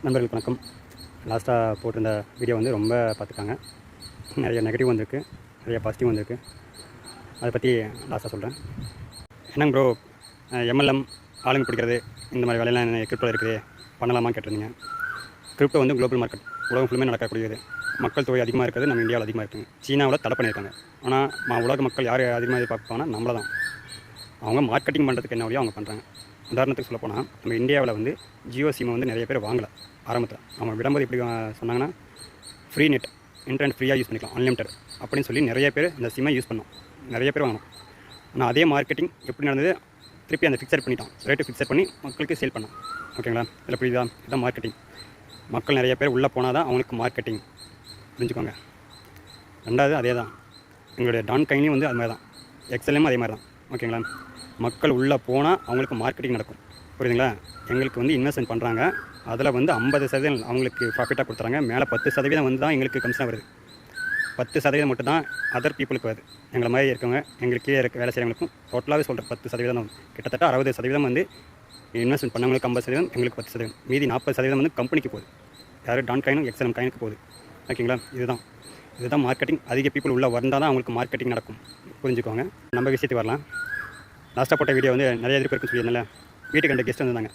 நண்பர்களுக்கு வணக்கம். லாஸ்ட்டாக போட்டிருந்த வீடியோ வந்து ரொம்ப பார்த்துக்காங்க. நிறைய நெகட்டிவ் வந்திருக்கு, நிறைய பாசிட்டிவ் வந்திருக்கு. அதை பற்றி லாஸ்ட்டாக சொல்கிறேன். என்னங்க ப்ரோ, எம்எல்எம் ஆளுங்க பிடிக்கிறது இந்த மாதிரி வேலையெல்லாம் கிரிப்டோ இருக்குது, பண்ணலாமா கேட்டிருந்தீங்க. கிரிப்டோ வந்து குளோபல் மார்க்கெட், உலகம் ஃபுல்லுமே நடக்கக்கூடியது. மக்கள் தொகை அதிகமாக இருக்கிறது நம்ம இந்தியாவில் அதிகமாக இருக்குங்க. சீனாவில் தடை பண்ணியிருக்காங்க. ஆனால் உலக மக்கள் யார் அதிகமாக எதிர்பார்ப்பாங்கன்னா நம்மளை தான். அவங்க மார்க்கெட்டிங் பண்ணுறதுக்கு என்ன வழியோ அவங்க பண்ணுறாங்க. உதாரணத்துக்கு சொல்ல போனால் நம்ம இந்தியாவில் வந்து ஜியோ சிம்மை வந்து நிறைய பேர் வாங்கலை ஆரம்பத்தில். அவங்க விடும்போது எப்படி சொன்னாங்கன்னா ஃப்ரீ நெட், இன்டர்நெட் ஃப்ரீயாக யூஸ் பண்ணிக்கலாம், அன்லிமிட்டட் அப்படின்னு சொல்லி நிறைய பேர் இந்த சிம்மை யூஸ் பண்ணோம், நிறைய பேர் வாங்கணும். ஆனால் அதே மார்க்கெட்டிங் எப்படி நடந்தது, திருப்பி அந்த ஃபிக்ஸட் பண்ணிட்டான், ரேட்டு ஃபிக்ஸட் பண்ணி மக்களுக்கு சேல் பண்ணோம். ஓகேங்களா? இதில் புரியுதா? இதுதான் மார்க்கெட்டிங். மக்கள் நிறைய பேர் உள்ளே போனால் தான் அவங்களுக்கு மார்க்கெட்டிங், புரிஞ்சுக்கோங்க. ரெண்டாவது அதே தான், எங்களுடைய டான் கைன்லையும் வந்து அது மாதிரி தான், எக்ஸல்லையும் அதே மாதிரி தான். ஓகேங்களா? மக்கள் உள்ளே போனால் அவங்களுக்கு மார்க்கெட்டிங் நடக்கும், புரியுதுங்களா? எங்களுக்கு வந்து இன்வெஸ்ட்மெண்ட் பண்ணுறாங்க, அதில் வந்து 50% அவங்களுக்கு ப்ராஃபிட்டாக கொடுத்துறாங்க. மேலே 10% வந்து தான் எங்களுக்கு கமிஷனாக வருது. 10% மட்டும் தான் அதர் பீப்புளுக்கு வருது. எங்களை மாதிரி இருக்கவங்க, எங்களுக்கு கீழே இருக்க வேலை செய்கிறவங்களுக்கும் டோட்டலாகவே சொல்கிறேன் 10% கிட்டத்தட்ட 60% வந்து இன்வெஸ்ட்மெண்ட் பண்ணவங்களுக்கு 50%, எங்களுக்கு 10%. மீதி 40% வந்து கம்பெனிக்கு போகுது. யார்? டான் காயினும் எக்ஸலம் காயினுக்கு போகுது. ஓகேங்களா? இதுதான் மார்க்கெட்டிங். அதிக பீப்புள் உள்ளே வந்தால் தான் அவங்களுக்கு மார்க்கெட்டிங் நடக்கும், புரிஞ்சுக்கோங்க. நம்ம விஷயத்துக்கு வரலாம். லாஸ்ட்டாக போட்ட வீடியோ வந்து நிறைய எதிர்ப்பு இருக்குன்னு சொல்லியிருந்தேன்ல. வீட்டுக்கு 2 கெஸ்ட் வந்திருந்தாங்க.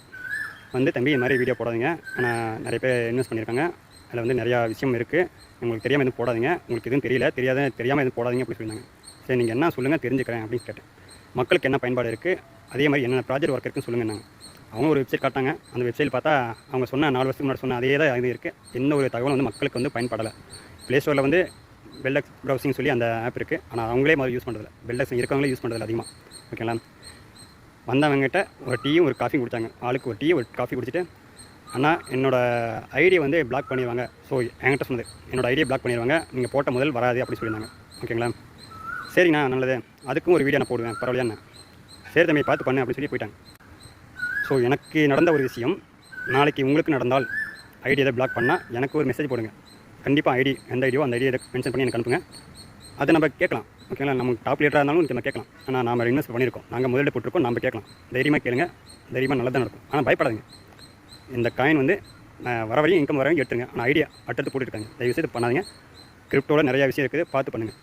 வந்து தம்பி இது மாதிரி வீடியோ போடாதீங்க, ஆனால் நிறைய பேர் இன்வெஸ்ட் பண்ணியிருக்காங்க, அதில் வந்து நிறையா விஷயம் இருக்குது, உங்களுக்கு தெரியாமல் எதுவும் போடாதீங்க, உங்களுக்கு எதுவும் தெரியாமல் எதுவும் போடாதீங்க அப்படின்னு சொல்லியிருந்தாங்க. சரி, நீங்கள் என்ன சொல்லுங்கள், தெரிஞ்சுக்கிறேன் அப்படின்னு கேட்டேன். மக்களுக்கு என்ன பயன்பாடு இருக்குது, அதே மாதிரி என்னென்ன ப்ராஜெக்ட் ஒர்க் இருக்குன்னு சொல்லுங்கள். நாங்கள் அவங்க ஒரு வெப்சைட் காட்டாங்க. அந்த வெப்சைட் பார்த்தா அவங்க சொன்ன 4 வருஷத்துக்கு முன்னாடி சொன்ன அதே தான் இது இருக்குது. எந்த ஒரு தகவலும் வந்து மக்களுக்கு வந்து பயன்படலை. ப்ளே ஸ்டோரில் வந்து பெல்டெக்ஸ் ப்ரௌசிங் சொல்லி அந்த ஆப் இருக்குது, ஆனால் அவங்களே மாதிரி யூஸ் பண்ணுறதில்ல. பெல்டெக்ஸ் இருக்கவங்களே யூஸ் பண்ணுறதில்ல அதிகமாக. ஓகேங்களா? வந்தவங்ககிட்ட ஒரு டீயும் ஒரு காஃபி குடித்தாங்க. ஆளுக்கு ஒரு டீ ஒரு காஃபி குடிச்சிட்டு, ஆனால் என்னோடய ஐடியை வந்து பிளாக் பண்ணிடுவாங்க. ஸோ என்கிட்ட சொன்னது, என்னோடய ஐடியை பிளாக் பண்ணிடுவாங்க, நீங்கள் போட்ட முதல் வராது அப்படி சொல்லியிருந்தாங்க. ஓகேங்களா? சரிண்ணா, நல்லது, அதுக்கும் ஒரு வீடியோ நான் போடுவேன், பரவாயில்லையாண்ணா. சரி தம்பி, பார்த்து பண்ணு அப்படின்னு சொல்லி போயிட்டாங்க. ஸோ எனக்கு நடந்த ஒரு விஷயம் நாளைக்கு உங்களுக்கு நடந்தால் ஐடி எதை பிளாக் பண்ணால் எனக்கு ஒரு மெசேஜ் போடுங்க. கண்டிப்பாக ஐடி எந்த ஐடியோ அந்த ஐடியை மென்ஷன் பண்ணி எனக்கு அனுப்புங்க. அதை நம்ம கேட்கலாம். ஓகேங்களா? நமக்கு டாப் லீடராக இருந்தாலும் நம்ம கேட்கலாம். ஆனால் நாம் இன்வெஸ்ட் பண்ணியிருக்கோம், நாங்கள் முதலீடு போட்டிருக்கோம், நம்ம கேட்கலாம். தைரியமாக கேளுங்க, தைரியமாக நல்லதாக நடக்கும். ஆனால் பயப்படாதீங்க. இந்த காயின் வந்து வர வரையும் இன்கம் வர வரையும் எடுத்துருங்க. ஆனால் ஐடியா அடுத்தது போட்டுருக்காங்க. தயவுசெய்து பண்ணாதீங்க. கிரிப்டோவில் நிறையா விஷயம் இருக்குது, பார்த்து பண்ணுங்கள்.